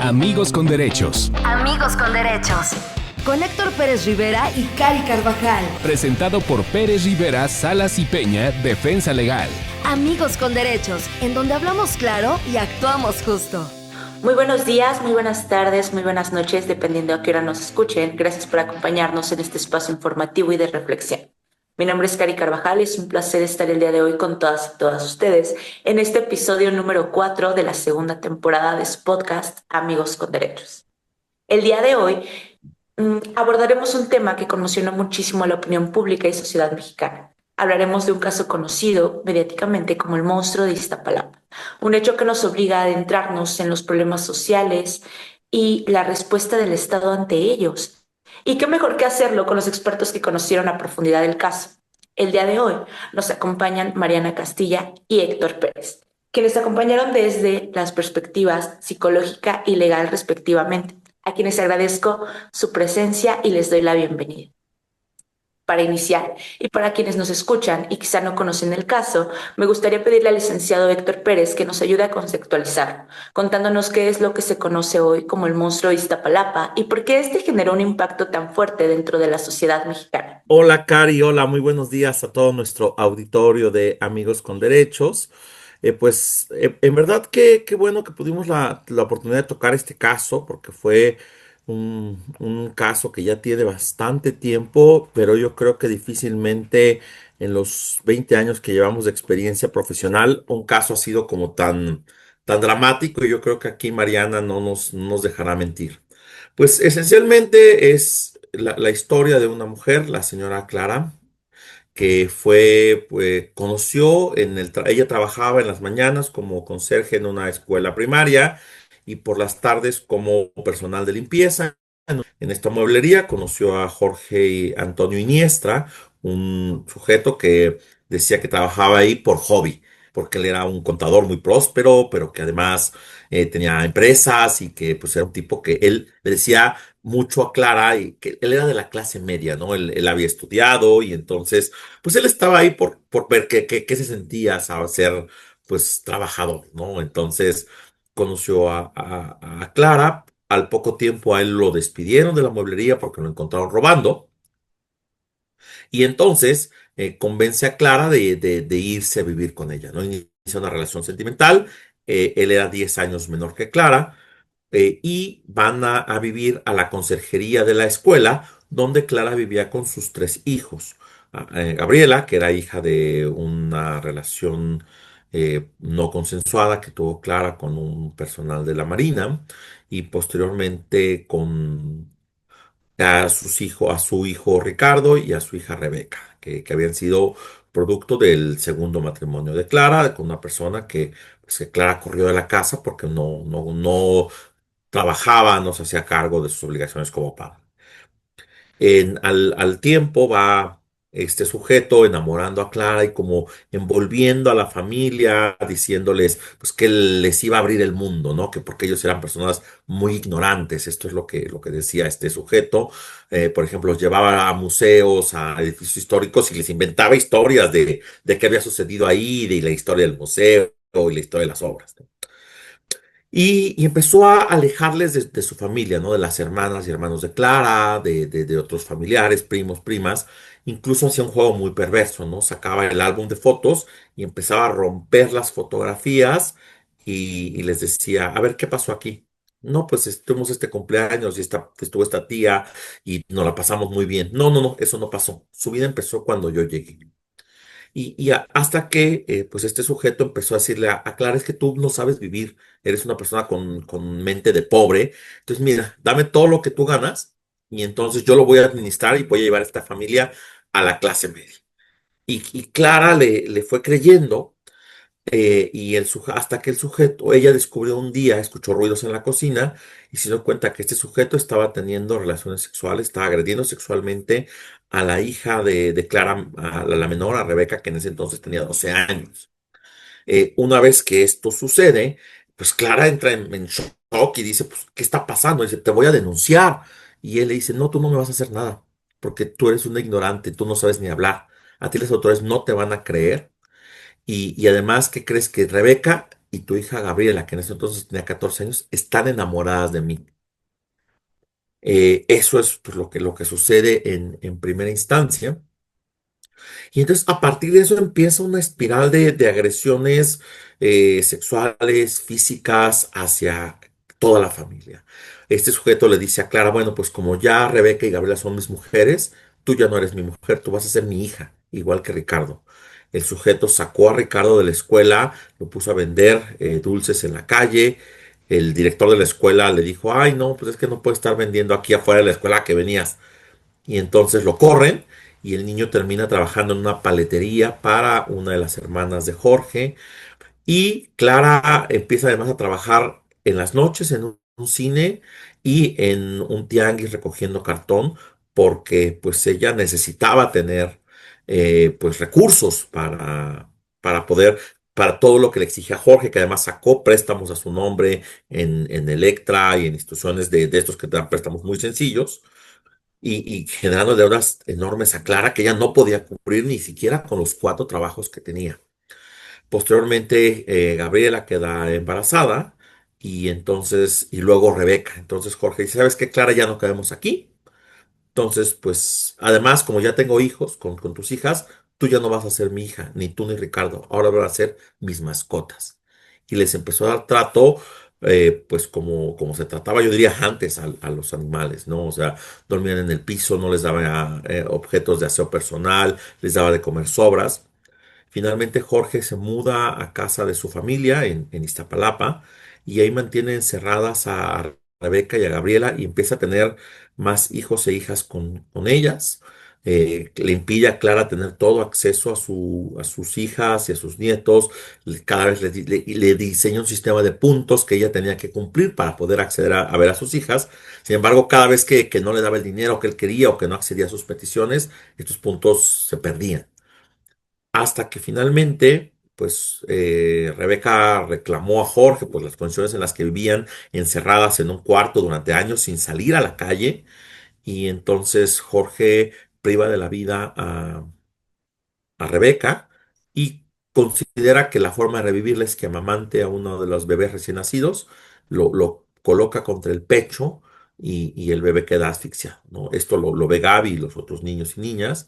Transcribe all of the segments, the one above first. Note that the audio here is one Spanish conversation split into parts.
Amigos con Derechos. Amigos con Derechos. Con Héctor Pérez Rivera y Cari Carvajal. Presentado por Pérez Rivera, Salas y Peña, Defensa Legal. Amigos con Derechos, en donde hablamos claro y actuamos justo. Muy buenos días, muy buenas tardes, muy buenas noches, dependiendo a qué hora nos escuchen. Gracias por acompañarnos en este espacio informativo y de reflexión. Mi nombre es Cari Carvajal y es un placer estar el día de hoy con todas y todas ustedes en este episodio número 4 de la segunda temporada de su podcast Amigos con Derechos. El día de hoy abordaremos un tema que conmocionó muchísimo a la opinión pública y sociedad mexicana. Hablaremos de un caso conocido mediáticamente como el monstruo de Iztapalapa, un hecho que nos obliga a adentrarnos en los problemas sociales y la respuesta del Estado ante ellos. Y qué mejor que hacerlo con los expertos que conocieron a profundidad el caso. El día de hoy nos acompañan Mariana Castilla y Héctor Pérez, que les acompañaron desde las perspectivas psicológica y legal respectivamente, a quienes agradezco su presencia y les doy la bienvenida. Para iniciar, y para quienes nos escuchan y quizá no conocen el caso, me gustaría pedirle al licenciado Héctor Pérez que nos ayude a conceptualizarlo, contándonos qué es lo que se conoce hoy como el monstruo de Iztapalapa y por qué este generó un impacto tan fuerte dentro de la sociedad mexicana. Hola Cari, hola, muy buenos días a todo nuestro auditorio de Amigos con Derechos. En verdad qué bueno que pudimos la oportunidad de tocar este caso, porque fue un caso que ya tiene bastante tiempo, pero yo creo que difícilmente en los 20 años que llevamos de experiencia profesional, un caso ha sido como tan dramático, y yo creo que aquí Mariana no nos dejará mentir. Pues esencialmente es la historia de una mujer, la señora Clara, que conoció ella trabajaba en las mañanas como conserje en una escuela primaria y por las tardes como personal de limpieza. En esta mueblería conoció a Jorge Antonio Iniestra, un sujeto que decía que trabajaba ahí por hobby, porque él era un contador muy próspero, pero que además tenía empresas y que pues era un tipo que él le decía mucho a Clara y que él era de la clase media, ¿no? Él había estudiado y entonces pues él estaba ahí por ver qué se sentía, ¿sabes? Ser pues trabajador, ¿no? Entonces conoció a Clara. Al poco tiempo a él lo despidieron de la mueblería porque lo encontraron robando. Y entonces convence a Clara de irse a vivir con ella, ¿no? Inicia una relación sentimental. Él era 10 años menor que Clara. Y van a vivir a la conserjería de la escuela, donde Clara vivía con sus 3 hijos. Gabriela, que era hija de una relación no consensuada que tuvo Clara con un personal de la Marina, y posteriormente con a su hijo Ricardo y a su hija Rebeca, que habían sido producto del segundo matrimonio de Clara, con una persona que Clara corrió de la casa porque no trabajaba, no se hacía cargo de sus obligaciones como padre. Al tiempo va este sujeto enamorando a Clara y como envolviendo a la familia, diciéndoles pues que les iba a abrir el mundo, ¿no? Que porque ellos eran personas muy ignorantes. Esto es lo que decía este sujeto. Por ejemplo, los llevaba a museos, a edificios históricos y les inventaba historias de qué había sucedido ahí, de la historia del museo y la historia de las obras, ¿no? Y empezó a alejarles de su familia, ¿no? De las hermanas y hermanos de Clara, de otros familiares, primos, primas. Incluso hacía un juego muy perverso, ¿no? Sacaba el álbum de fotos y empezaba a romper las fotografías y les decía, a ver, ¿qué pasó aquí? No, pues tuvimos este cumpleaños y estuvo esta tía y nos la pasamos muy bien. No, eso no pasó. Su vida empezó cuando yo llegué. Hasta que pues este sujeto empezó a decirle a Clara, es que tú no sabes vivir, eres una persona con mente de pobre, entonces mira, dame todo lo que tú ganas y entonces yo lo voy a administrar y voy a llevar a esta familia a la clase media. Y Clara le fue creyendo, hasta que el sujeto, ella descubrió un día, escuchó ruidos en la cocina y se dio cuenta que este sujeto estaba teniendo relaciones sexuales, estaba agrediendo sexualmente a la hija de Clara, a la menor, a Rebeca, que en ese entonces tenía 12 años. Una vez que esto sucede, pues Clara entra en shock y dice, pues, ¿qué está pasando? Dice, te voy a denunciar. Y él le dice, no, tú no me vas a hacer nada, porque tú eres una ignorante, tú no sabes ni hablar. A ti las autoridades no te van a creer y además, ¿qué crees? Que Rebeca y tu hija Gabriela, que en ese entonces tenía 14 años, están enamoradas de mí. Eso es pues, lo que sucede en primera instancia. Y entonces a partir de eso empieza una espiral de agresiones sexuales, físicas hacia toda la familia. Este sujeto le dice a Clara, bueno, pues como ya Rebeca y Gabriela son mis mujeres, tú ya no eres mi mujer, tú vas a ser mi hija, igual que Ricardo. El sujeto sacó a Ricardo de la escuela, lo puso a vender dulces en la calle. El director de la escuela le dijo, ay, no, pues es que no puedes estar vendiendo aquí afuera de la escuela que venías, y entonces lo corren y el niño termina trabajando en una paletería para una de las hermanas de Jorge. Y Clara empieza además a trabajar en las noches en un cine y en un tianguis recogiendo cartón porque pues ella necesitaba tener pues recursos para poder, para todo lo que le exigía Jorge, que además sacó préstamos a su nombre en Electra y en instituciones de estos que te dan préstamos muy sencillos y generando deudas enormes a Clara que ella no podía cubrir ni siquiera con los 4 trabajos que tenía. Posteriormente, Gabriela queda embarazada y luego Rebeca. Entonces Jorge dice, ¿sabes qué, Clara? Ya no quedamos aquí. Entonces, pues, además, como ya tengo hijos con tus hijas, tú ya no vas a ser mi hija, ni tú ni Ricardo. Ahora van a ser mis mascotas. Y les empezó a dar trato, pues, como se trataba, yo diría, antes a los animales, ¿no? O sea, dormían en el piso, no les daba objetos de aseo personal, les daba de comer sobras. Finalmente Jorge se muda a casa de su familia en Iztapalapa y ahí mantiene encerradas a Rebeca y a Gabriela y empieza a tener más hijos e hijas con ellas. Le impide a Clara tener todo acceso a sus hijas y a sus nietos. Cada vez le diseña un sistema de puntos que ella tenía que cumplir para poder acceder a ver a sus hijas. Sin embargo, cada vez que no le daba el dinero que él quería o que no accedía a sus peticiones, estos puntos se perdían. Hasta que finalmente, pues Rebeca reclamó a Jorge por las condiciones en las que vivían encerradas en un cuarto durante años sin salir a la calle. Y entonces Jorge priva de la vida a Rebeca y considera que la forma de revivirla es que amamante a uno de los bebés recién nacidos, lo coloca contra el pecho y el bebé queda asfixiado, ¿no? Esto lo ve Gaby y los otros niños y niñas.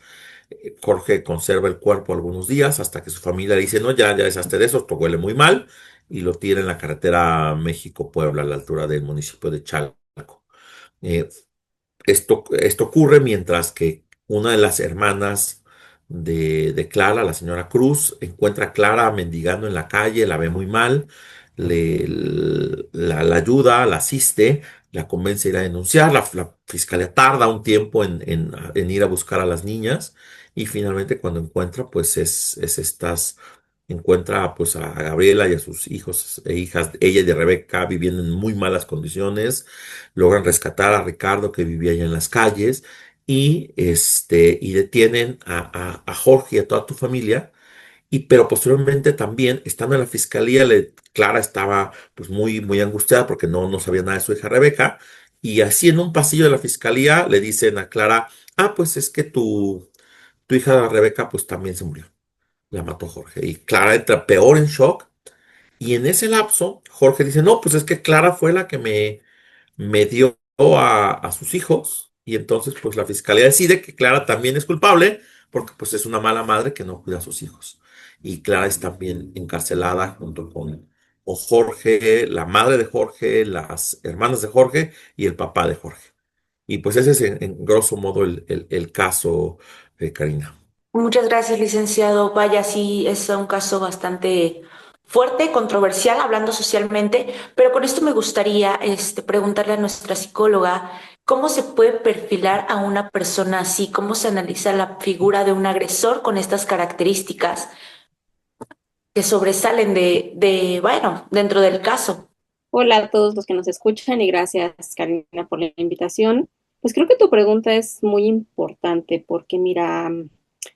Jorge conserva el cuerpo algunos días hasta que su familia le dice, no, ya deshazte de eso, esto huele muy mal, y lo tira en la carretera México-Puebla a la altura del municipio de Chalco. Eh, esto ocurre mientras que una de las hermanas de Clara, la señora Cruz, encuentra a Clara mendigando en la calle, la ve muy mal, la ayuda, la asiste, la convence a ir a denunciar. La fiscalía tarda un tiempo en ir a buscar a las niñas y finalmente cuando encuentra, pues encuentra pues a Gabriela y a sus hijos e hijas, ella y de Rebeca, viviendo en muy malas condiciones. Logran rescatar a Ricardo que vivía allá en las calles y detienen a Jorge y a toda tu familia. Pero posteriormente también, estando en la fiscalía, Clara estaba pues muy angustiada porque no sabía nada de su hija Rebeca. Y así en un pasillo de la fiscalía le dicen a Clara, ah, pues es que tu hija Rebeca pues también se murió. La mató Jorge. Y Clara entra peor en shock. Y en ese lapso, Jorge dice, no, pues es que Clara fue la que me dio a sus hijos. Y entonces pues la fiscalía decide que Clara también es culpable porque pues es una mala madre que no cuida a sus hijos. Y Clara es también encarcelada junto con Jorge, la madre de Jorge, las hermanas de Jorge y el papá de Jorge. Y pues ese es en grosso modo el caso, Karina. Muchas gracias, licenciado. Vaya, sí, es un caso bastante fuerte, controversial, hablando socialmente, pero con esto me gustaría preguntarle a nuestra psicóloga cómo se puede perfilar a una persona así, cómo se analiza la figura de un agresor con estas características que sobresalen bueno, dentro del caso. Hola a todos los que nos escuchan y gracias, Karina, por la invitación. Pues creo que tu pregunta es muy importante porque mira,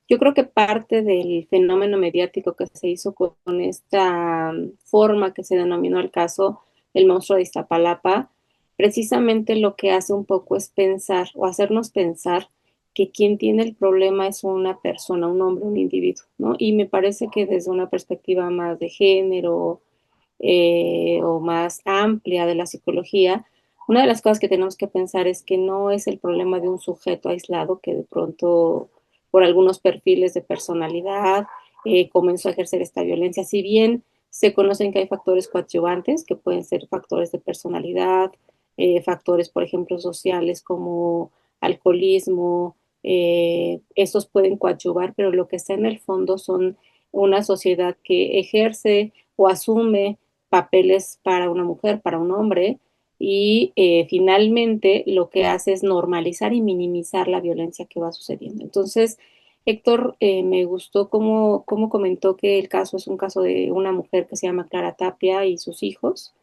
yo creo que parte del fenómeno mediático que se hizo con esta forma que se denominó el caso El monstruo de Iztapalapa, precisamente lo que hace un poco es pensar o hacernos pensar que quien tiene el problema es una persona, un hombre, un individuo, ¿no? Y me parece que desde una perspectiva más de género, o más amplia de la psicología, una de las cosas que tenemos que pensar es que no es el problema de un sujeto aislado que de pronto, por algunos perfiles de personalidad, comenzó a ejercer esta violencia. Si bien se conocen que hay factores coadyuvantes, que pueden ser factores de personalidad, factores, por ejemplo, sociales como alcoholismo, estos pueden coadyuvar, pero lo que está en el fondo son una sociedad que ejerce o asume papeles para una mujer, para un hombre, y finalmente lo que hace es normalizar y minimizar la violencia que va sucediendo. Entonces, Héctor, me gustó cómo comentó que el caso es un caso de una mujer que se llama Clara Tapia y sus hijos,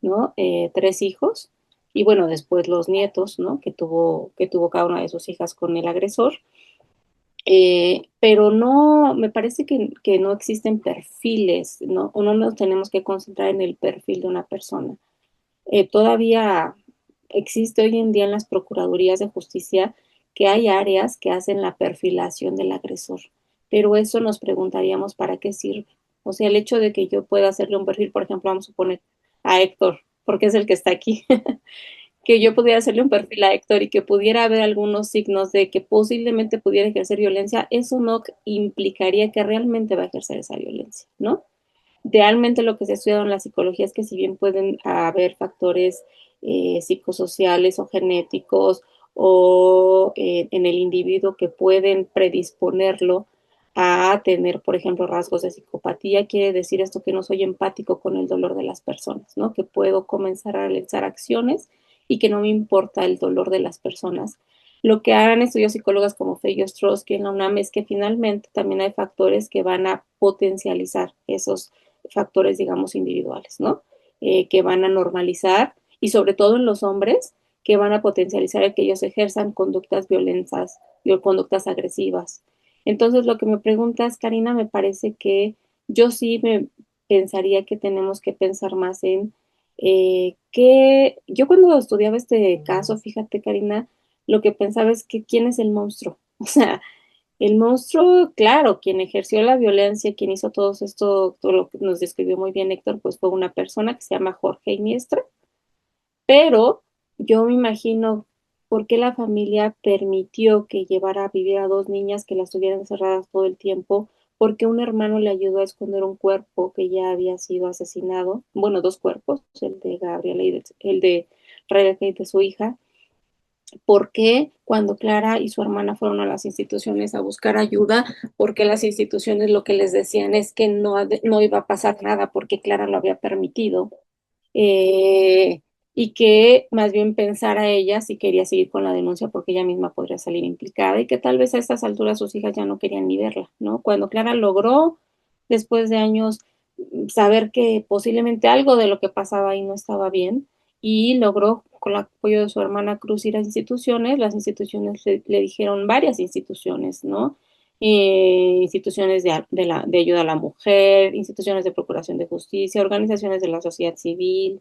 ¿no? 3 hijos, y bueno, después los nietos, ¿no? Que tuvo cada una de sus hijas con el agresor. Pero no, me parece que no existen perfiles, ¿no? O no nos tenemos que concentrar en el perfil de una persona. Todavía existe hoy en día en las procuradurías de justicia que hay áreas que hacen la perfilación del agresor, pero eso nos preguntaríamos para qué sirve. O sea, el hecho de que yo pueda hacerle un perfil, por ejemplo, vamos a poner a Héctor, porque es el que está aquí, que yo pudiera hacerle un perfil a Héctor y que pudiera haber algunos signos de que posiblemente pudiera ejercer violencia, eso no implicaría que realmente va a ejercer esa violencia, ¿no? Realmente lo que se ha estudiado en la psicología es que si bien pueden haber factores psicosociales o genéticos o en el individuo que pueden predisponerlo a tener, por ejemplo, rasgos de psicopatía, quiere decir esto que no soy empático con el dolor de las personas, ¿no? Que puedo comenzar a realizar acciones y que no me importa el dolor de las personas. Lo que han estudiado psicólogas como Fey Ostrowski en la UNAM es que finalmente también hay factores que van a potencializar esos factores, digamos, individuales, ¿no? Que van a normalizar y sobre todo en los hombres que van a potencializar el que ellos ejerzan conductas violentas y conductas agresivas. Entonces, lo que me preguntas, Karina, me parece que yo sí me pensaría que tenemos que pensar más en que yo cuando estudiaba este caso, fíjate, Karina, lo que pensaba es que quién es el monstruo. O sea, el monstruo, claro, quien ejerció la violencia, quien hizo todo esto, todo lo que nos describió muy bien Héctor, pues fue una persona que se llama Jorge Iniestra, pero yo me imagino por qué la familia permitió que llevara a vivir a 2 niñas que las tuvieran encerradas todo el tiempo, porque un hermano le ayudó a esconder un cuerpo que ya había sido asesinado, bueno, 2 cuerpos, el de Gabriela y el de Rebeca y de su hija. ¿Por qué cuando Clara y su hermana fueron a las instituciones a buscar ayuda? Porque las instituciones lo que les decían es que no iba a pasar nada porque Clara lo había permitido, eh, y que más bien pensara ella si quería seguir con la denuncia porque ella misma podría salir implicada y que tal vez a estas alturas sus hijas ya no querían ni verla, ¿no? Cuando Clara logró, después de años, saber que posiblemente algo de lo que pasaba ahí no estaba bien y logró con el apoyo de su hermana Cruz ir a instituciones, las instituciones le dijeron varias instituciones, ¿no? Instituciones de ayuda a la mujer, instituciones de procuración de justicia, organizaciones de la sociedad civil.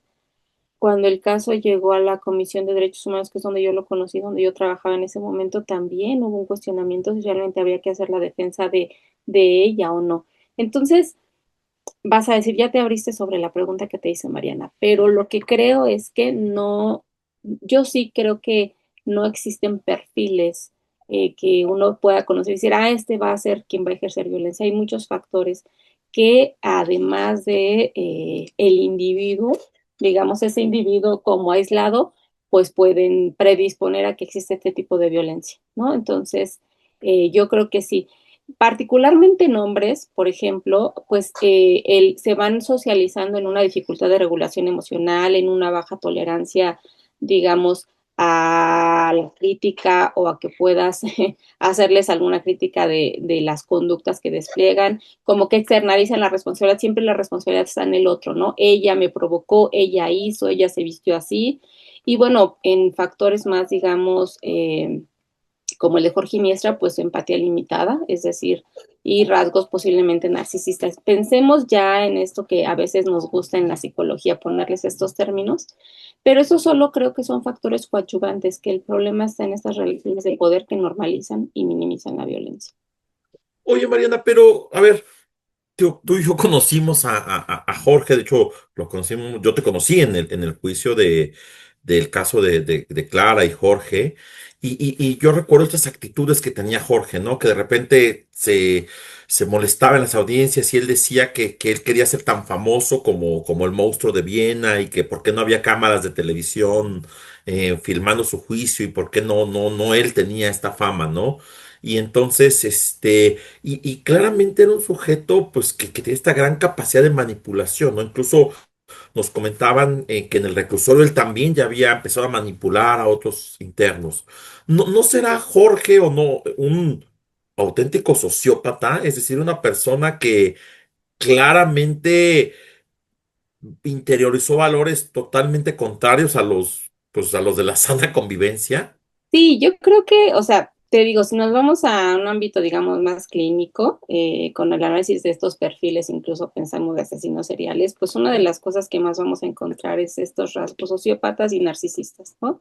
Cuando el caso llegó a la Comisión de Derechos Humanos, que es donde yo lo conocí, donde yo trabajaba en ese momento, también hubo un cuestionamiento si realmente había que hacer la defensa de ella o no. Entonces, vas a decir, ya te abriste sobre la pregunta que te hice Mariana, pero lo que creo es que no, yo sí creo que no existen perfiles que uno pueda conocer y decir, este va a ser quien va a ejercer violencia. Hay muchos factores que además de el individuo, digamos, ese individuo como aislado, pues pueden predisponer a que existe este tipo de violencia, ¿no? Entonces, yo creo que sí particularmente en hombres, por ejemplo, pues se van socializando en una dificultad de regulación emocional, en una baja tolerancia, digamos, a la crítica o a que puedas hacerles alguna crítica de las conductas que despliegan, como que externalizan la responsabilidad, siempre la responsabilidad está en el otro, ¿no? Ella me provocó, ella hizo, ella se vistió así, y bueno, en factores más, digamos, como el de Jorge Miestra, pues su empatía limitada, es decir, y rasgos posiblemente narcisistas. Pensemos ya en esto que a veces nos gusta en la psicología ponerles estos términos, pero eso solo creo que son factores coadyuvantes, que el problema está en estas relaciones de poder que normalizan y minimizan la violencia. Oye, Mariana, pero a ver, tú y yo conocimos a Jorge, de hecho, lo conocimos, yo te conocí en el juicio del caso de Clara y Jorge, y yo recuerdo estas actitudes que tenía Jorge, ¿no? Que de repente se molestaba en las audiencias y él decía que él quería ser tan famoso como el monstruo de Viena y que por qué no había cámaras de televisión filmando su juicio y por qué no él tenía esta fama, ¿no? Y entonces, y claramente era un sujeto, pues, que tiene esta gran capacidad de manipulación, ¿no? Incluso nos comentaban que en el reclusorio él también ya había empezado a manipular a otros internos. ¿No será Jorge o no un auténtico sociópata? Es decir, una persona que claramente interiorizó valores totalmente contrarios pues, a los de la sana convivencia. Sí, yo creo que, o sea, te digo, si nos vamos a un ámbito, digamos, más clínico, con el análisis de estos perfiles, incluso pensamos de asesinos seriales, pues una de las cosas que más vamos a encontrar es estos rasgos sociópatas y narcisistas, ¿no?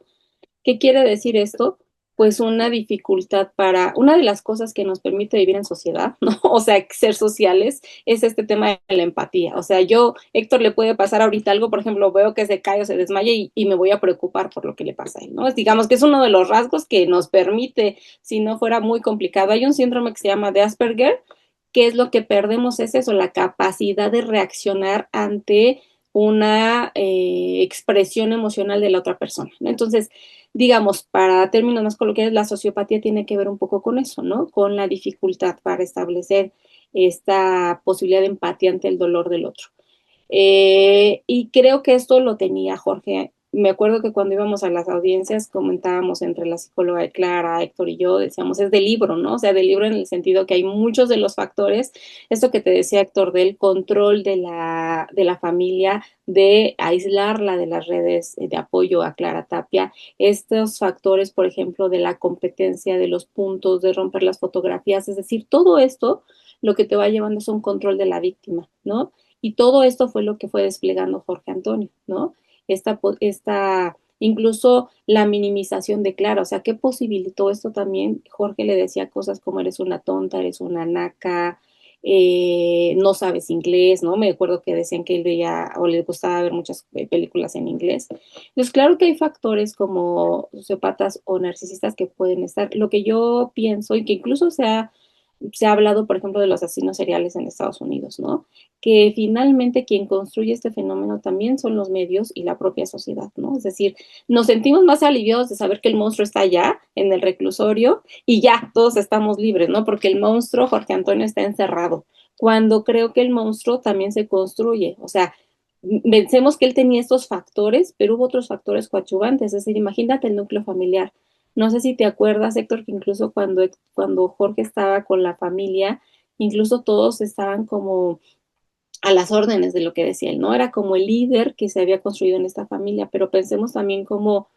¿Qué quiere decir esto? Pues una dificultad para, una de las cosas que nos permite vivir en sociedad, ¿no? O sea, ser sociales, es este tema de la empatía. O sea, Héctor, le puede pasar ahorita algo, por ejemplo, veo que se cae o se desmaya y me voy a preocupar por lo que le pasa a él, ¿no? Digamos que es uno de los rasgos que nos permite, si no fuera muy complicado. Hay un síndrome que se llama de Asperger, que es lo que perdemos, es eso, la capacidad de reaccionar ante una expresión emocional de la otra persona, ¿no? Entonces, digamos, para términos más coloquiales, la sociopatía tiene que ver un poco con eso, ¿no? Con la dificultad para establecer esta posibilidad de empatía ante el dolor del otro. Y creo que esto lo tenía Jorge. Me acuerdo que cuando íbamos a las audiencias comentábamos entre la psicóloga de Clara, Héctor y yo, decíamos, es del libro, ¿no? O sea, del libro en el sentido que hay muchos de los factores, esto que te decía Héctor, del control de la familia, de aislarla de las redes de apoyo a Clara Tapia, estos factores, por ejemplo, de la competencia, de los puntos, de romper las fotografías, es decir, todo esto lo que te va llevando es un control de la víctima, ¿no? Y todo esto fue lo que fue desplegando Jorge Antonio, ¿no? Incluso la minimización de Clara, o sea, ¿qué posibilitó esto también? Jorge le decía cosas como eres una tonta, eres una naca, no sabes inglés, ¿no? Me acuerdo que decían que él veía o le gustaba ver muchas películas en inglés. Entonces, claro que hay factores como sociópatas o narcisistas que pueden estar. Lo que yo pienso y que incluso se ha hablado, por ejemplo, de los asesinos seriales en Estados Unidos, ¿no? Que finalmente quien construye este fenómeno también son los medios y la propia sociedad, ¿no? Es decir, nos sentimos más aliviados de saber que el monstruo está allá, en el reclusorio, y ya, todos estamos libres, ¿no? Porque el monstruo, Jorge Antonio, está encerrado. Cuando creo que el monstruo también se construye, o sea, pensemos que él tenía estos factores, pero hubo otros factores coadyuvantes, es decir, imagínate el núcleo familiar. No sé si te acuerdas, Héctor, que incluso cuando Jorge estaba con la familia, incluso todos estaban como a las órdenes de lo que decía él, ¿no? Era como el líder que se había construido en esta familia, pero pensemos también cómo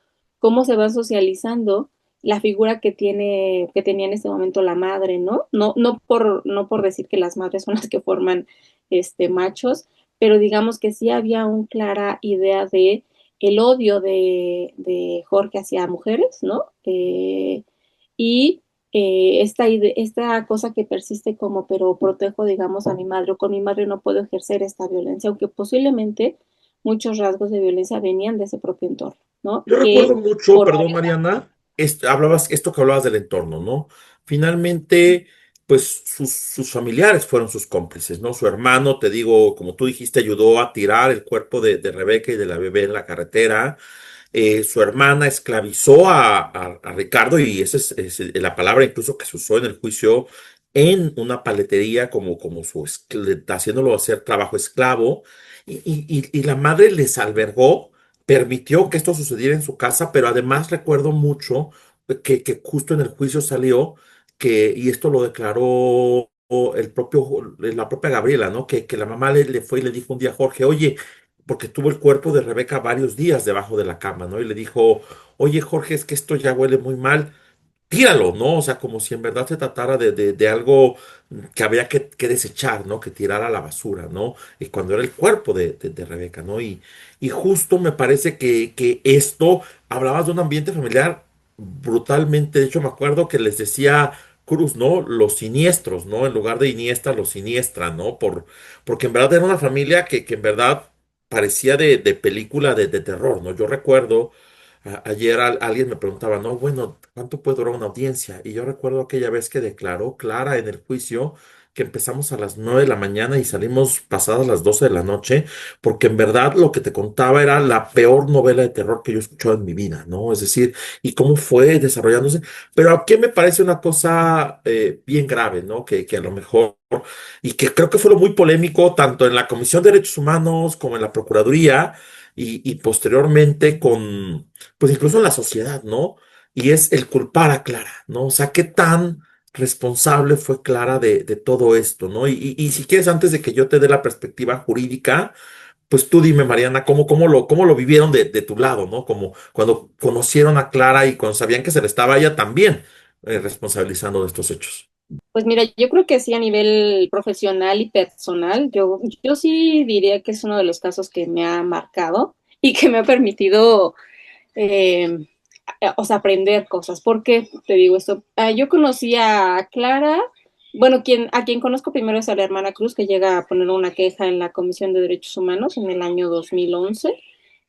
se va socializando la figura que tenía en este momento la madre, ¿no? No por decir que las madres son las que forman machos, pero digamos que sí había una clara idea de el odio de Jorge hacia mujeres, ¿no? Y esta cosa que persiste como, pero protejo, digamos, a mi madre, o con mi madre no puedo ejercer esta violencia, aunque posiblemente muchos rasgos de violencia venían de ese propio entorno, ¿no? Yo recuerdo Que mucho, por perdón, Mariana, esto que hablabas del entorno, ¿no? Finalmente, pues sus familiares fueron sus cómplices, ¿no? Su hermano, te digo, como tú dijiste, ayudó a tirar el cuerpo de Rebeca y de la bebé en la carretera. Su hermana esclavizó a Ricardo, y esa es la palabra incluso que se usó en el juicio, en una paletería como haciéndolo hacer trabajo esclavo, y la madre les albergó, permitió que esto sucediera en su casa, pero además recuerdo mucho que justo en el juicio salió y esto lo declaró la propia Gabriela, ¿no? Que la mamá le fue y le dijo un día a Jorge, oye, porque tuvo el cuerpo de Rebeca varios días debajo de la cama, ¿no? Y le dijo, oye, Jorge, es que esto ya huele muy mal, tíralo, ¿no? O sea, como si en verdad se tratara de algo que había que desechar, ¿no? Que tirar a la basura, ¿no? Y cuando era el cuerpo de Rebeca, ¿no? Y justo me parece que hablabas de un ambiente familiar brutalmente, de hecho me acuerdo que les decía Cruz, ¿no? Los siniestros, ¿no? En lugar de Iniesta, los siniestra, ¿no? Porque en verdad era una familia que en verdad parecía de película de terror, ¿no? Yo recuerdo, ayer alguien me preguntaba, no, bueno, ¿cuánto puede durar una audiencia? Y yo recuerdo aquella vez que declaró Clara en el juicio que empezamos a las 9 de la mañana y salimos pasadas las 12 de la noche, porque en verdad lo que te contaba era la peor novela de terror que yo he escuchado en mi vida, ¿no? Es decir, y cómo fue desarrollándose. Pero aquí me parece una cosa bien grave, ¿no? Que a lo mejor, y que creo que fue lo muy polémico tanto en la Comisión de Derechos Humanos como en la Procuraduría y posteriormente pues incluso en la sociedad, ¿no? Y es el culpar a Clara, ¿no? O sea, qué tan responsable fue Clara de todo esto, ¿no? Y si quieres, antes de que yo te dé la perspectiva jurídica, pues tú dime, Mariana, cómo lo vivieron de tu lado, ¿no? Como cuando conocieron a Clara y cuando sabían que se le estaba a ella también responsabilizando de estos hechos. Pues mira, yo creo que sí a nivel profesional y personal, yo sí diría que es uno de los casos que me ha marcado y que me ha permitido, eh, o sea, aprender cosas. ¿Por qué te digo esto? Yo conocí a Clara, bueno, a quien conozco primero es a la hermana Cruz, que llega a poner una queja en la Comisión de Derechos Humanos en el año 2011,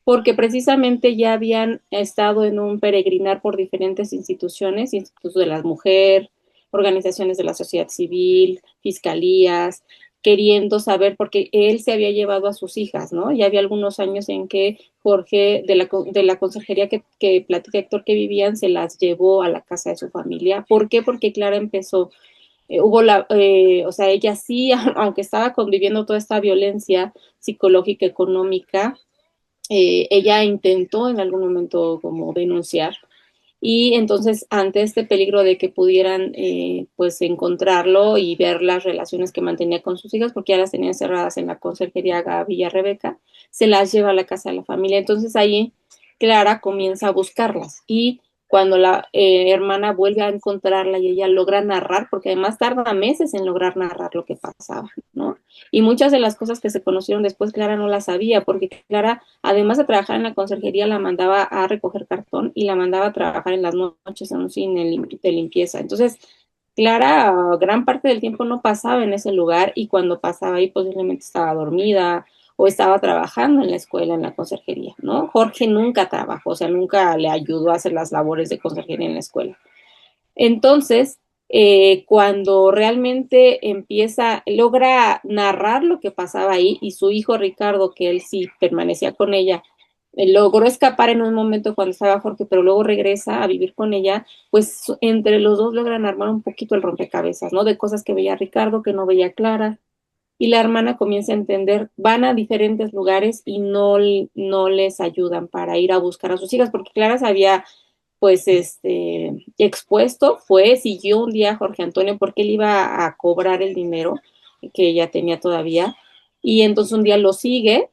porque precisamente ya habían estado en un peregrinar por diferentes instituciones, institutos de la mujer, organizaciones de la sociedad civil, fiscalías, queriendo saber, porque él se había llevado a sus hijas, ¿no? Ya había algunos años en que Jorge, de la consejería que platica Héctor que vivían, se las llevó a la casa de su familia. ¿Por qué? Porque Clara empezó, o sea, ella sí, aunque estaba conviviendo toda esta violencia psicológica, económica, ella intentó en algún momento como denunciar y entonces ante este peligro de que pudieran pues encontrarlo y ver las relaciones que mantenía con sus hijas, porque ya las tenía encerradas en la conserjería Gaby y a Rebeca, se las lleva a la casa de la familia. Entonces ahí Clara comienza a buscarlas y cuando la hermana vuelve a encontrarla y ella logra narrar, porque además tarda meses en lograr narrar lo que pasaba, ¿no? Y muchas de las cosas que se conocieron después, Clara no las sabía, porque Clara, además de trabajar en la conserjería, la mandaba a recoger cartón y la mandaba a trabajar en las noches en un cine de limpieza. Entonces, Clara, gran parte del tiempo no pasaba en ese lugar y cuando pasaba ahí posiblemente estaba dormida o estaba trabajando en la escuela, en la conserjería, ¿no? Jorge nunca trabajó, o sea, nunca le ayudó a hacer las labores de conserjería en la escuela. Entonces, cuando realmente logra narrar lo que pasaba ahí y su hijo Ricardo, que él sí permanecía con ella, logró escapar en un momento cuando estaba Jorge, pero luego regresa a vivir con ella, pues entre los dos logran armar un poquito el rompecabezas, ¿no? De cosas que veía Ricardo, que no veía Clara, y la hermana comienza a entender, van a diferentes lugares y no les ayudan para ir a buscar a sus hijas, porque Clara sabía pues expuesto, siguió un día a Jorge Antonio porque él iba a cobrar el dinero que ella tenía todavía, y entonces un día lo sigue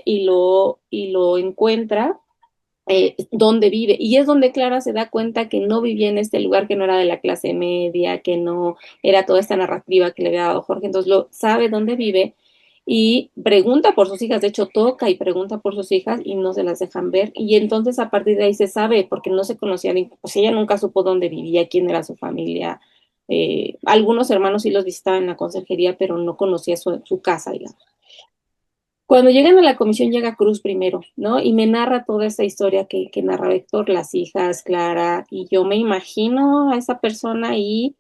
y lo encuentra donde vive, y es donde Clara se da cuenta que no vivía en este lugar, que no era de la clase media, que no era toda esta narrativa que le había dado Jorge, entonces lo sabe dónde vive y pregunta por sus hijas, de hecho toca y pregunta por sus hijas y no se las dejan ver, y entonces a partir de ahí se sabe, porque no se conocían, pues ella nunca supo dónde vivía, quién era su familia, algunos hermanos sí los visitaban en la conserjería, pero no conocía su casa, digamos. Cuando llegan a la comisión llega Cruz primero, ¿no? Y me narra toda esa historia que narra Héctor, las hijas, Clara, y yo me imagino a esa persona y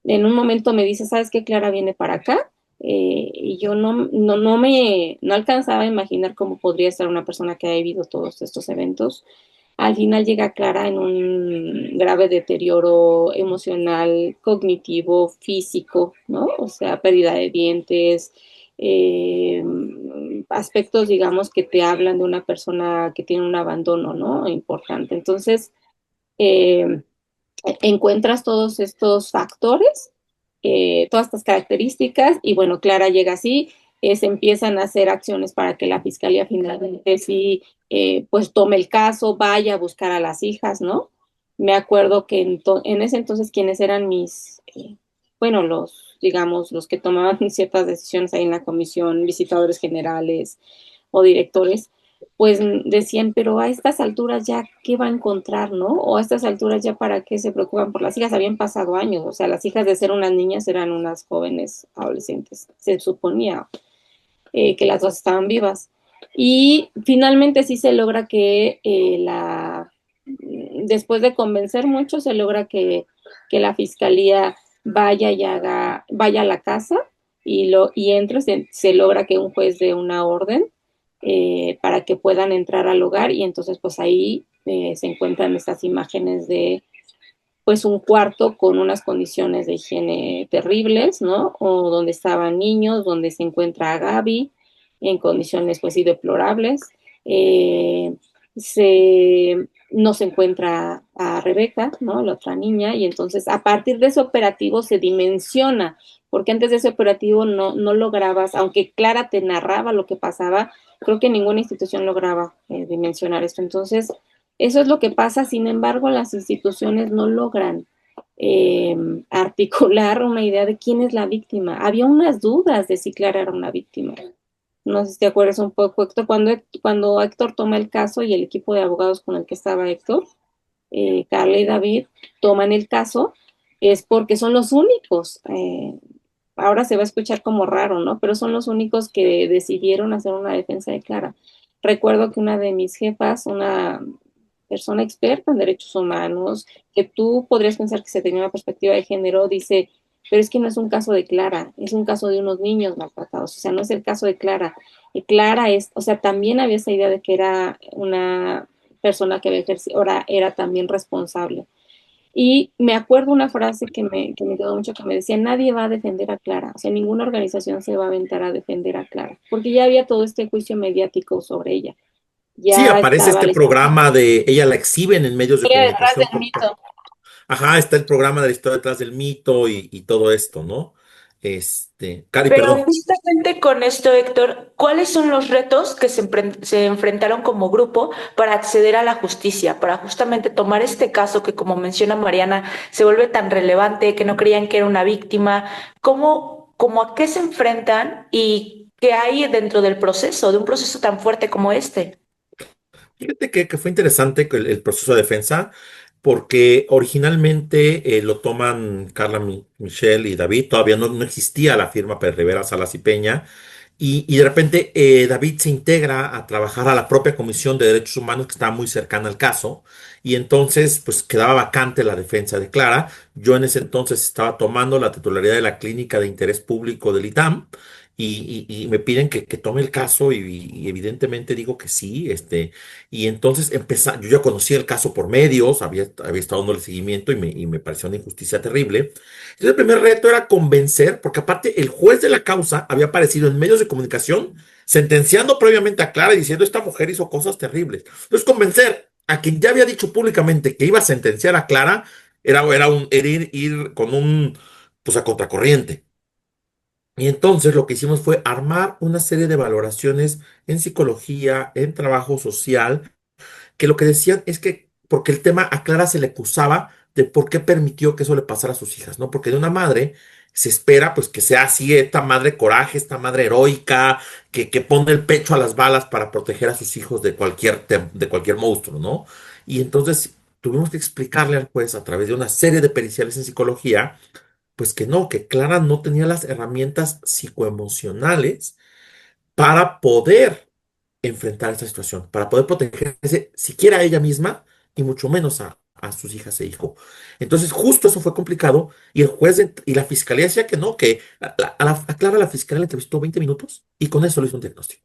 en un momento me dice, ¿sabes qué? Clara viene para acá. Y yo no alcanzaba a imaginar cómo podría estar una persona que ha vivido todos estos eventos. Al final llega Clara en un grave deterioro emocional, cognitivo, físico, ¿no? O sea, pérdida de dientes, eh, aspectos, digamos, que te hablan de una persona que tiene un abandono, ¿no? Importante. Entonces, eh, encuentras todos estos factores, todas estas características, y bueno, Clara llega así, se empiezan a hacer acciones para que la fiscalía finalmente sí, pues tome el caso, vaya a buscar a las hijas, ¿no? Me acuerdo que en ese entonces quienes eran bueno, digamos, los que tomaban ciertas decisiones ahí en la comisión, visitadores generales o directores, pues decían, pero a estas alturas ya, ¿qué va a encontrar, no? O a estas alturas ya, ¿para qué se preocupan por las hijas? Habían pasado años, o sea, las hijas de ser unas niñas eran unas jóvenes adolescentes, se suponía que las dos estaban vivas. Y finalmente sí se logra que después de convencer mucho, se logra que la fiscalía vaya y vaya a la casa y entre, se logra que un juez dé una orden para que puedan entrar al hogar y entonces pues ahí se encuentran estas imágenes de pues un cuarto con unas condiciones de higiene terribles, ¿no? O donde estaban niños, donde se encuentra a Gaby en condiciones pues sí deplorables. Eh, no se encuentra a Rebeca, ¿no? La otra niña, y entonces a partir de ese operativo se dimensiona, porque antes de ese operativo no lograbas, aunque Clara te narraba lo que pasaba, creo que ninguna institución lograba dimensionar esto. Entonces, eso es lo que pasa, sin embargo, las instituciones no logran eh, articular una idea de quién es la víctima. Había unas dudas de si Clara era una víctima. No sé si te acuerdas un poco, Héctor, cuando Héctor toma el caso y el equipo de abogados con el que estaba Héctor, Carla y David, toman el caso, es porque son los únicos. Ahora se va a escuchar como raro, ¿no? Pero son los únicos que decidieron hacer una defensa de Clara. Recuerdo que una de mis jefas, una persona experta en derechos humanos, que tú podrías pensar que se tenía una perspectiva de género, dice, pero es que no es un caso de Clara, es un caso de unos niños maltratados, o sea, no es el caso de Clara. Y Clara es, o sea, también había esa idea de que era una persona que había ejercido, ahora era también responsable. Y me acuerdo una frase que me quedó mucho, que me decía, nadie va a defender a Clara, o sea, ninguna organización se va a aventar a defender a Clara, porque ya había todo este juicio mediático sobre ella, Sí, ya aparece estaba este la historia programa de ella la exhiben en medios de detrás comunicación. del mito. Ajá, está el programa de la historia detrás del mito y todo esto, ¿no? Cari, Pero perdón. justamente con esto, Héctor, ¿cuáles son los retos que se enfrentaron como grupo para acceder a la justicia, para justamente tomar este caso que, como menciona Mariana, se vuelve tan relevante, que no creían que era una víctima? ¿Cómo a qué se enfrentan y qué hay dentro del proceso, de un proceso tan fuerte como este? Fíjate que fue interesante que el proceso de defensa, porque originalmente lo toman Carla, Michelle y David, todavía no existía la firma Pérez Rivera, Salas y Peña, y de repente David se integra a trabajar a la propia Comisión de Derechos Humanos que estaba muy cercana al caso, y entonces pues quedaba vacante la defensa de Clara. Yo en ese entonces estaba tomando la titularidad de la Clínica de Interés Público del ITAM. Y me piden que tome el caso y evidentemente digo que sí, y entonces yo ya conocía el caso por medios, había estado dándole seguimiento y me pareció una injusticia terrible. Entonces el primer reto era convencer, porque aparte el juez de la causa había aparecido en medios de comunicación sentenciando previamente a Clara y diciendo esta mujer hizo cosas terribles. Entonces convencer a quien ya había dicho públicamente que iba a sentenciar a Clara era ir con pues a contracorriente. Y entonces lo que hicimos fue armar una serie de valoraciones en psicología, en trabajo social, que lo que decían es que, porque el tema a Clara se le acusaba de por qué permitió que eso le pasara a sus hijas, ¿no? Porque de una madre se espera pues que sea así, esta madre coraje, esta madre heroica, que pone el pecho a las balas para proteger a sus hijos de cualquier monstruo, ¿no? Y entonces tuvimos que explicarle al juez a través de una serie de periciales en psicología, pues que no, que Clara no tenía las herramientas psicoemocionales para poder enfrentar esta situación, para poder protegerse siquiera a ella misma y mucho menos a sus hijas e hijos. Entonces, justo eso fue complicado y el juez y la fiscalía decía que no, que a Clara la fiscalía le entrevistó 20 minutos y con eso le hizo un diagnóstico.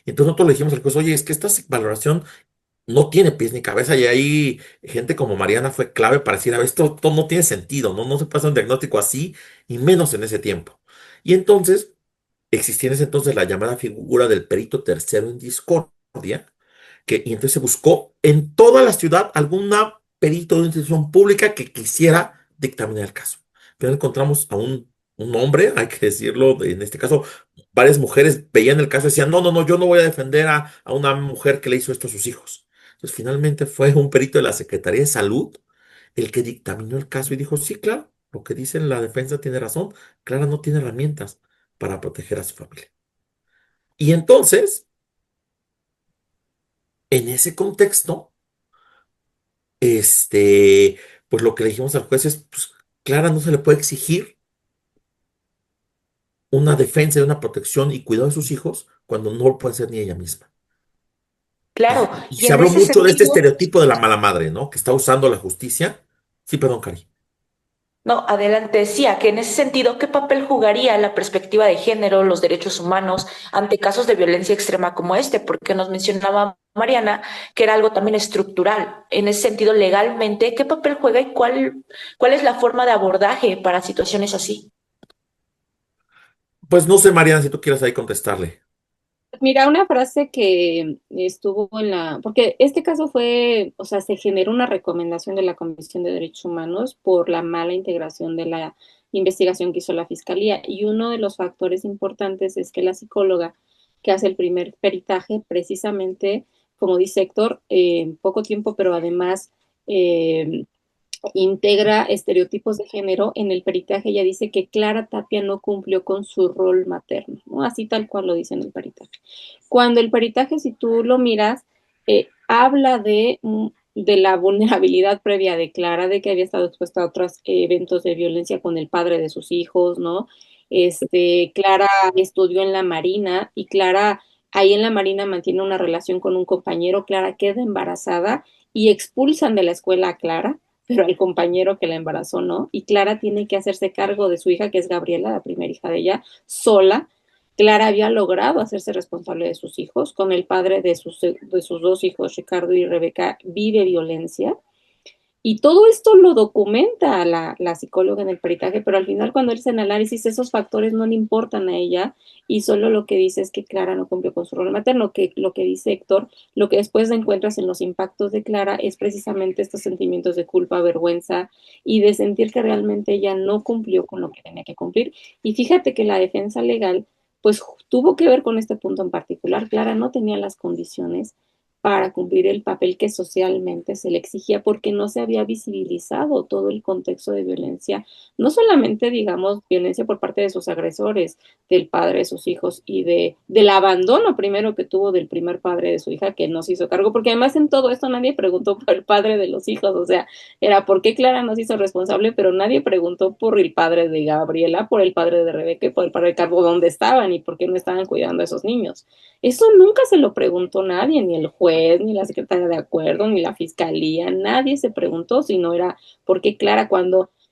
Y entonces nosotros le dijimos al juez, oye, es que esta valoración no tiene pies ni cabeza y ahí gente como Mariana fue clave para decir, a ver, esto no tiene sentido, ¿no? No se puede hacer un diagnóstico así y menos en ese tiempo. Y entonces existía en ese entonces la llamada figura del perito tercero en discordia, y entonces se buscó en toda la ciudad alguna perito de una institución pública que quisiera dictaminar el caso. Pero encontramos a un hombre, hay que decirlo, en este caso, varias mujeres veían el caso y decían, no, no, no, yo no voy a defender a una mujer que le hizo esto a sus hijos. Entonces finalmente fue un perito de la Secretaría de Salud el que dictaminó el caso y dijo, sí, claro, lo que dice la defensa tiene razón, Clara no tiene herramientas para proteger a su familia. Y entonces En ese contexto, este, pues lo que le dijimos al juez es, pues Clara no se le puede exigir una defensa y una protección y cuidado de sus hijos cuando no lo puede hacer ni ella misma. Claro, Y y se en habló ese mucho de este sentido, estereotipo de la mala madre, ¿no? Que está usando la justicia. Sí, perdón, Cari. no, adelante, decía que en ese sentido, ¿qué papel jugaría la perspectiva de género, los derechos humanos ante casos de violencia extrema como este? Porque nos mencionaba Mariana que era algo también estructural. En ese sentido, legalmente, ¿qué papel juega y cuál es la forma de abordaje para situaciones así? Pues no sé, Mariana, si tú quieres ahí contestarle. Mira, una frase que estuvo en porque este caso fue, o sea, se generó una recomendación de la Comisión de Derechos Humanos por la mala integración de la investigación que hizo la Fiscalía. Y uno de los factores importantes es que la psicóloga que hace el primer peritaje, precisamente, como dice Héctor, en poco tiempo, pero además eh, integra estereotipos de género. En el peritaje ella dice que Clara Tapia no cumplió con su rol materno, ¿no? Así tal cual lo dice en el peritaje. Cuando el peritaje, si tú lo miras, habla de la vulnerabilidad previa de Clara, de que había estado expuesta a otros eventos de violencia con el padre de sus hijos, ¿no? Clara estudió en la Marina y Clara ahí en la Marina mantiene una relación con un compañero, Clara queda embarazada y expulsan de la escuela a Clara, pero al compañero que la embarazó no, y Clara tiene que hacerse cargo de su hija, que es Gabriela, la primera hija de ella, sola. Clara había logrado hacerse responsable de sus hijos, con el padre de sus dos hijos, Ricardo y Rebeca, vive violencia, y todo esto lo documenta la psicóloga en el peritaje, pero al final cuando él hace el análisis, esos factores no le importan a ella y solo lo que dice es que Clara no cumplió con su rol materno, que lo que dice Héctor, lo que después encuentras en los impactos de Clara es precisamente estos sentimientos de culpa, vergüenza y de sentir que realmente ella no cumplió con lo que tenía que cumplir. Y fíjate que la defensa legal pues tuvo que ver con este punto en particular. Clara no tenía las condiciones para cumplir el papel que socialmente se le exigía porque no se había visibilizado todo el contexto de violencia, no solamente, digamos, violencia por parte de sus agresores, del padre de sus hijos y del abandono primero que tuvo del primer padre de su hija que no se hizo cargo, porque además en todo esto nadie preguntó por el padre de los hijos, o sea, era por qué Clara no se hizo responsable, pero nadie preguntó por el padre de Gabriela, por el padre de Rebeca y por el padre de Carlos, dónde estaban y por qué no estaban cuidando a esos niños. Eso nunca se lo preguntó nadie, ni el juez, ni la secretaria de acuerdo, ni la fiscalía, nadie se preguntó, sino era porque Clara,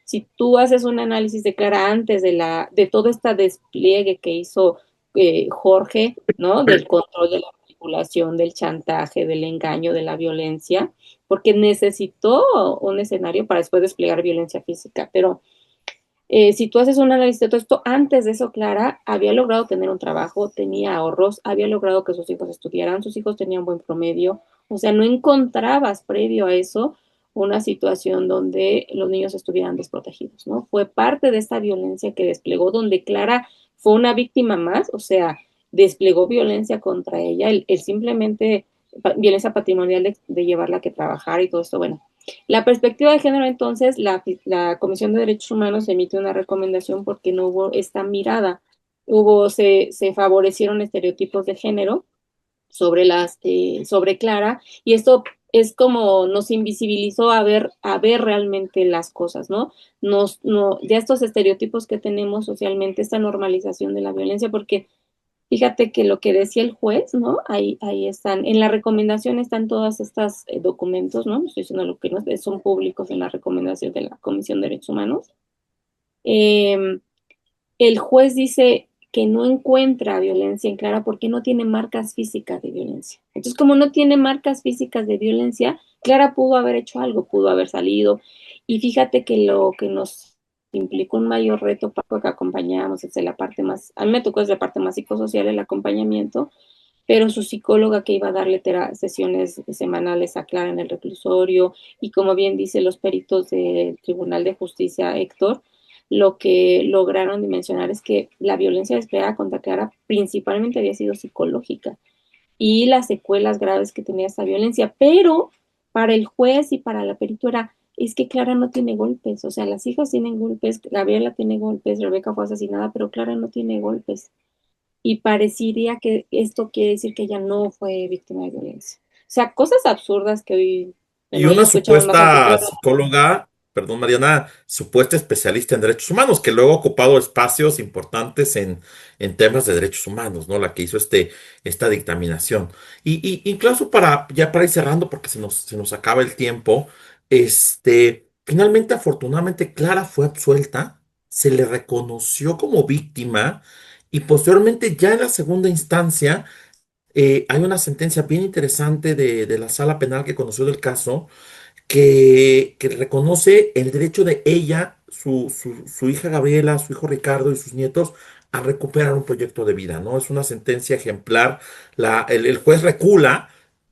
si tú haces un análisis de Clara antes de todo este despliegue que hizo Jorge, ¿no? Del control de la manipulación, del chantaje, del engaño, de la violencia, porque necesitó un escenario para después desplegar violencia física, pero si tú haces un análisis de todo esto, antes de eso, Clara había logrado tener un trabajo, tenía ahorros, había logrado que sus hijos estudiaran, sus hijos tenían buen promedio, o sea, no encontrabas previo a eso una situación donde los niños estuvieran desprotegidos, ¿no? Fue parte de esta violencia que desplegó, donde Clara fue una víctima más, o sea, desplegó violencia contra ella, el simplemente violencia patrimonial de llevarla a que trabajar y todo esto, bueno, la perspectiva de género, entonces, la Comisión de Derechos Humanos emite una recomendación porque no hubo esta mirada, se favorecieron estereotipos de género sobre Clara, y esto es como nos invisibilizó a ver realmente las cosas, ¿no? Ya estos estereotipos que tenemos socialmente, esta normalización de la violencia, porque fíjate que lo que decía el juez, ¿no? Ahí están, en la recomendación están todos estos documentos, ¿no? Estoy diciendo lo que no son públicos en la recomendación de la Comisión de Derechos Humanos. Eh, el juez dice que no encuentra violencia en Clara porque no tiene marcas físicas de violencia. Entonces, como no tiene marcas físicas de violencia, Clara pudo haber hecho algo, pudo haber salido. Y fíjate que lo que nos implicó un mayor reto para que acompañábamos desde la parte más, a mí me tocó desde la parte más psicosocial el acompañamiento, pero su psicóloga que iba a darle sesiones semanales a Clara en el reclusorio y como bien dice los peritos del Tribunal de Justicia, Héctor, lo que lograron dimensionar es que la violencia desplegada contra Clara principalmente había sido psicológica y las secuelas graves que tenía esa violencia, pero para el juez y para la perito es que Clara no tiene golpes, o sea, las hijas tienen golpes, Gabriela tiene golpes, Rebeca fue asesinada, pero Clara no tiene golpes y parecería que esto quiere decir que ella no fue víctima de violencia. sea, cosas absurdas que hoy, Y bueno, hoy una escuchamos más en supuesta folclore. psicóloga, perdón, Mariana, supuesta especialista en derechos humanos, que luego ha ocupado espacios importantes en temas de derechos humanos, ¿no? La que hizo esta dictaminación. Y incluso ya para ir cerrando, porque se nos acaba el tiempo, finalmente, afortunadamente, Clara fue absuelta, se le reconoció como víctima, y posteriormente, ya en la segunda instancia, hay una sentencia bien interesante de la sala penal que conoció del caso que reconoce el derecho de ella, su hija Gabriela, su hijo Ricardo y sus nietos a recuperar un proyecto de vida, ¿no? Es una sentencia ejemplar. El juez recula,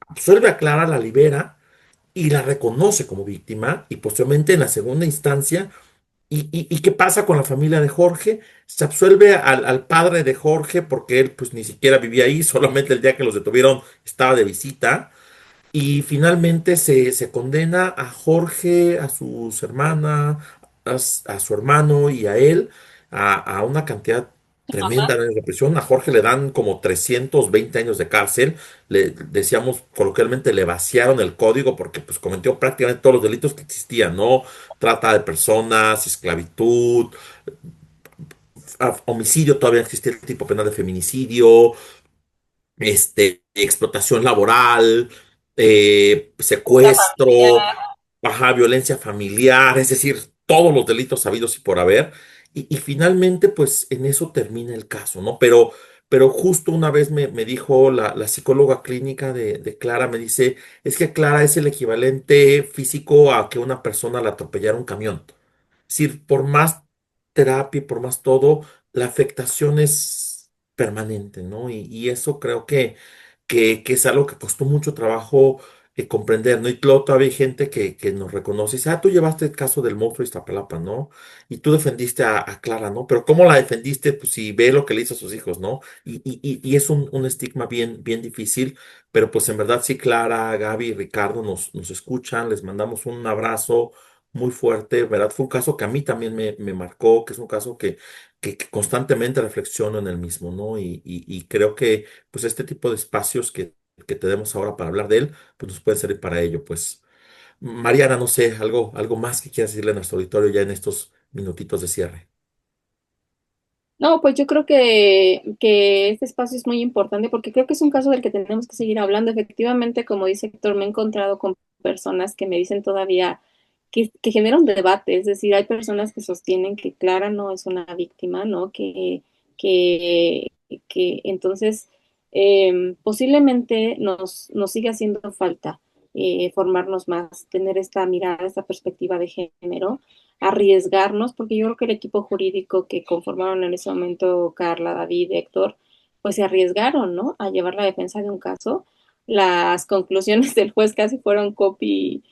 absuelve a Clara, la libera y la reconoce como víctima y posteriormente en la segunda instancia. ¿Y qué pasa con la familia de Jorge? Se absuelve al padre de Jorge porque él pues ni siquiera vivía ahí, solamente el día que los detuvieron estaba de visita. Y finalmente se condena a Jorge, a sus hermanas, a su hermano y a él a una cantidad tremenda de represión. A Jorge le dan como 320 años de cárcel. Le decíamos coloquialmente, le vaciaron el código porque pues cometió prácticamente todos los delitos que existían, ¿no? Trata de personas, esclavitud, homicidio, todavía existía el tipo penal de feminicidio, explotación laboral, Violencia secuestro, familiar. ajá, violencia familiar, es decir, todos los delitos habidos y por haber. Y finalmente, pues en eso termina el caso, ¿no? Pero justo una vez me dijo la psicóloga clínica de Clara, me dice, es que Clara es el equivalente físico a que una persona la atropellara un camión. Es decir, por más terapia, y por más todo, la afectación es permanente, ¿no? Y eso creo que es algo que costó mucho trabajo comprender, ¿no? Y luego todavía hay gente que nos reconoce y dice, tú llevaste el caso del monstruo de Iztapalapa, ¿no? Y tú defendiste a Clara, ¿no? Pero ¿cómo la defendiste? Pues si ve lo que le hizo a sus hijos, ¿no? Y es un estigma bien difícil, pero pues en verdad sí, Clara, Gaby y Ricardo nos escuchan, les mandamos un abrazo muy fuerte, ¿verdad? Fue un caso que a mí también me marcó, que es un caso que constantemente reflexiono en el mismo, ¿no? Y creo que pues este tipo de espacios que tenemos ahora para hablar de él, pues nos pueden servir para ello. Pues, Mariana, no sé, algo más que quieras decirle a nuestro auditorio ya en estos minutitos de cierre. No, pues yo creo que este espacio es muy importante porque creo que es un caso del que tenemos que seguir hablando. Efectivamente, como dice Héctor, me he encontrado con personas que me dicen todavía que genera un debate, es decir, hay personas que sostienen que Clara no es una víctima, ¿no? Que, que entonces posiblemente nos siga haciendo falta formarnos más, tener esta mirada, esta perspectiva de género, arriesgarnos, porque yo creo que el equipo jurídico que conformaron en ese momento Carla, David, Héctor, pues se arriesgaron, ¿no? A llevar la defensa de un caso. Las conclusiones del juez casi fueron copy-paste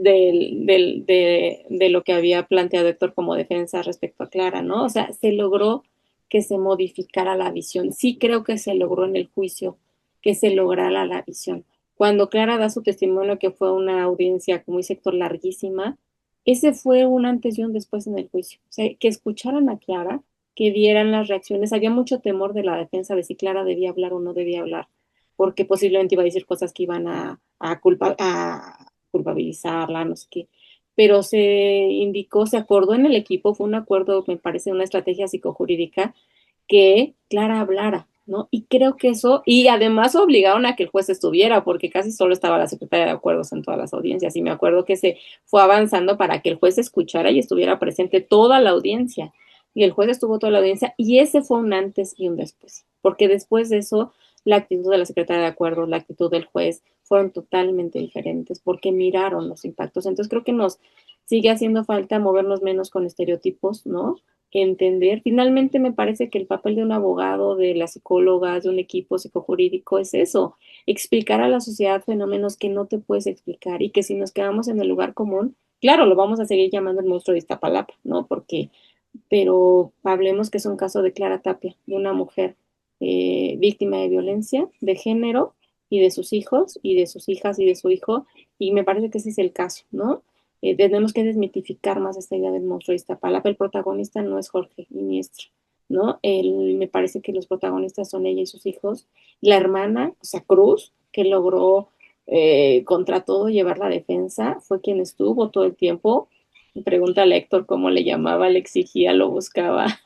de lo que había planteado Héctor como defensa respecto a Clara, ¿no? O sea, se logró que se modificara la visión. Sí creo que se logró en el juicio que se lograra la visión. Cuando Clara da su testimonio, que fue una audiencia, como dice Héctor, larguísima, ese fue un antes y un después en el juicio. O sea, que escucharan a Clara, que vieran las reacciones. Había mucho temor de la defensa de si Clara debía hablar o no debía hablar, porque posiblemente iba a decir cosas que iban a culpabilizarla, no sé qué. Pero se indicó, se acordó en el equipo, fue un acuerdo, me parece, una estrategia psicojurídica, que Clara hablara, ¿no? Y creo que eso, y además obligaron a que el juez estuviera, porque casi solo estaba la secretaria de acuerdos en todas las audiencias, y me acuerdo que se fue avanzando para que el juez escuchara y estuviera presente toda la audiencia. Y el juez estuvo toda la audiencia, y ese fue un antes y un después, porque después de eso, la actitud de la secretaria de acuerdos, la actitud del juez, fueron totalmente diferentes, porque miraron los impactos. Entonces creo que nos sigue haciendo falta movernos menos con estereotipos, ¿no? Entender. Finalmente me parece que el papel de un abogado, de las psicólogas, de un equipo psicojurídico es eso, explicar a la sociedad fenómenos que no te puedes explicar y que si nos quedamos en el lugar común, claro, lo vamos a seguir llamando el monstruo de Iztapalapa, ¿no? Porque, pero hablemos que es un caso de Clara Tapia, de una mujer víctima de violencia de género y de sus hijos y de sus hijas y de su hijo, y me parece que ese es el caso, ¿no? Tenemos que desmitificar más esta idea del monstruo de Iztapalapa. El protagonista no es Jorge Iniestra, ¿no? Me parece que los protagonistas son ella y sus hijos, la hermana, o sea, Cruz, que logró contra todo llevar la defensa, fue quien estuvo todo el tiempo. Pregúntale a Héctor cómo le llamaba, le exigía, lo buscaba,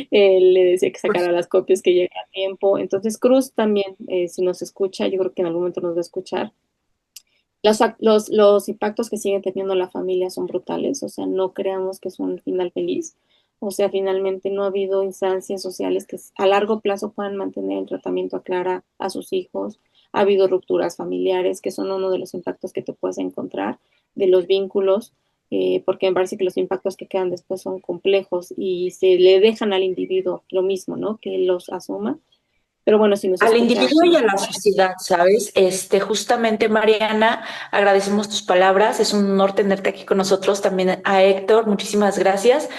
le decía que sacara las copias, que llegara a tiempo. Entonces Cruz también, si nos escucha, yo creo que en algún momento nos va a escuchar. Los impactos que sigue teniendo la familia son brutales, o sea, no creamos que es un final feliz. O sea, finalmente no ha habido instancias sociales que a largo plazo puedan mantener el tratamiento a Clara, a sus hijos. Ha habido rupturas familiares, que son uno de los impactos que te puedes encontrar, de los vínculos, porque me parece que los impactos que quedan después son complejos y se le dejan al individuo lo mismo, ¿no? Que él los asuma. Pero bueno, si nos Al escucha, individuo y a la sociedad, ¿sabes? Justamente, Mariana, agradecemos tus palabras. Es un honor tenerte aquí con nosotros. También a Héctor, muchísimas gracias.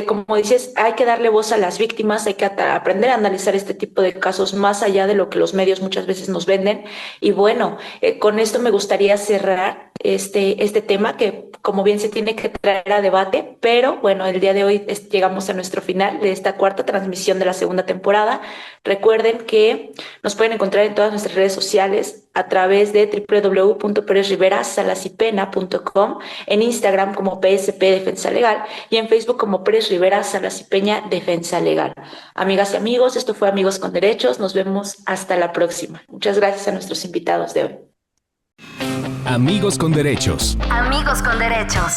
Como dices, hay que darle voz a las víctimas, hay que aprender a analizar este tipo de casos más allá de lo que los medios muchas veces nos venden. Y bueno, con esto me gustaría cerrar este tema que, como bien se tiene que traer a debate, pero bueno, el día de hoy llegamos a nuestro final de esta cuarta transmisión de la segunda temporada. Recuerden que nos pueden encontrar en todas nuestras redes sociales a través de www.perezriverasalasipena.com, en Instagram como PSP Defensa Legal y en Facebook como Pérez Rivera Salas y Peña Defensa Legal. Amigas y amigos, esto fue Amigos con Derechos. Nos vemos hasta la próxima. Muchas gracias a nuestros invitados de hoy. Amigos con Derechos. Amigos con Derechos.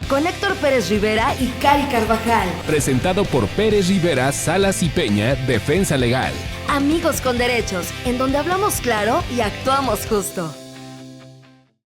Con Héctor Pérez Rivera y Cari Carvajal. Presentado por Pérez Rivera Salas y Peña Defensa Legal. Amigos con Derechos, en donde hablamos claro y actuamos justo.